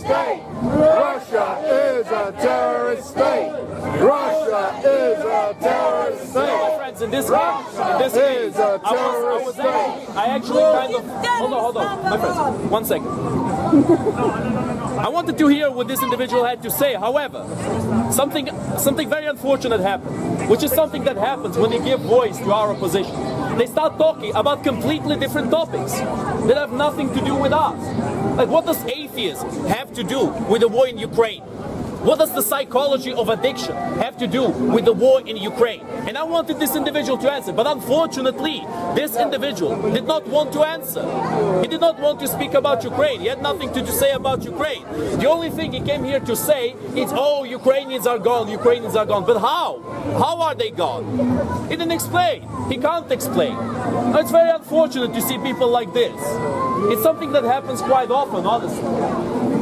state. Russia is a terrorist state. Russia is a terrorist state. Friends, in this case, I actually kind of hold on, my friends, 1 second. I wanted to hear what this individual had to say. However, something very unfortunate happened, which is something that happens when you give voice to our opposition. They start talking about completely different topics that have nothing to do with us. Like, what does atheism have to do with the war in Ukraine? What does the psychology of addiction have to do with the war in Ukraine? And I wanted this individual to answer, but unfortunately, this individual did not want to answer. He did not want to speak about Ukraine. He had nothing to say about Ukraine. The only thing he came here to say is, oh, Ukrainians are gone, Ukrainians are gone. But how? How are they gone? He didn't explain. He can't explain. It's very unfortunate to see people like this. It's something that happens quite often, honestly.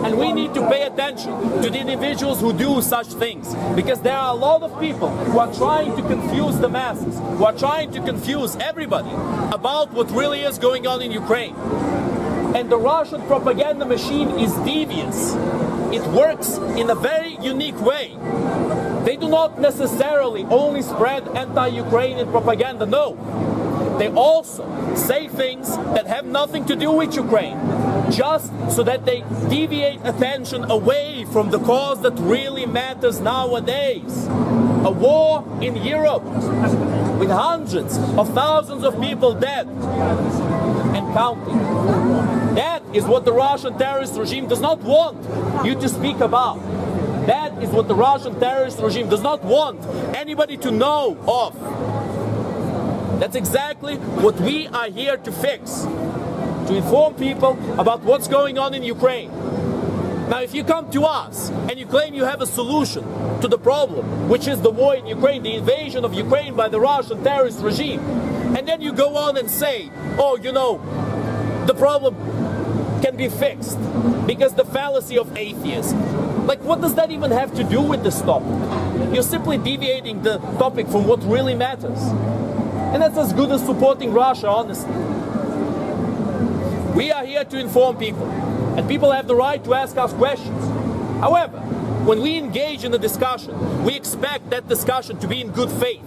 And we need to pay attention to the individuals who do such things, because there are a lot of people who are trying to confuse the masses, who are trying to confuse everybody about what really is going on in Ukraine. And the Russian propaganda machine is devious. It works in a very unique way. They do not necessarily only spread anti-Ukrainian propaganda, no. They also say things that have nothing to do with Ukraine, just so that they deviate attention away from the cause that really matters nowadays. A war in Europe with hundreds of thousands of people dead and counting. That is what the Russian terrorist regime does not want you to speak about. That is what the Russian terrorist regime does not want anybody to know of. That's exactly what we are here to fix, to inform people about what's going on in Ukraine. Now, if you come to us and you claim you have a solution to the problem, which is the war in Ukraine, the invasion of Ukraine by the Russian terrorist regime, and then you go on and say, oh, you know, the problem can be fixed because the fallacy of atheism. Like, what does that even have to do with this topic? You're simply deviating the topic from what really matters. And that's as good as supporting Russia, honestly. We are here to inform people, and people have the right to ask us questions. However, when we engage in a discussion, we expect that discussion to be in good faith.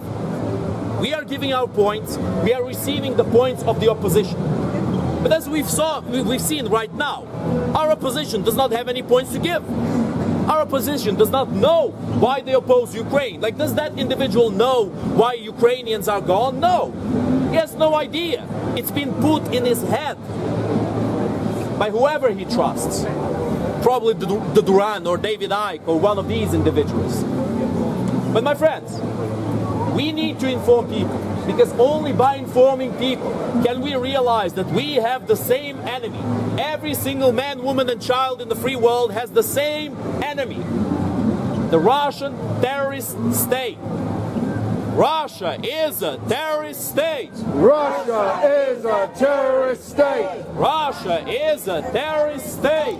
We are giving our points, we are receiving the points of the opposition. But as we've seen right now, our opposition does not have any points to give. Our opposition does not know why they oppose Ukraine. Like, does that individual know why Ukrainians are gone? No. He has no idea. It's been put in his head by whoever he trusts. Probably the Duran or David Icke or one of these individuals. But my friends, we need to inform people, because only by informing people can we realize that we have the same enemy. Every single man, woman, and child in the free world has the same enemy: the Russian terrorist state. Russia is a terrorist state. Russia is a terrorist state. Russia is a terrorist state.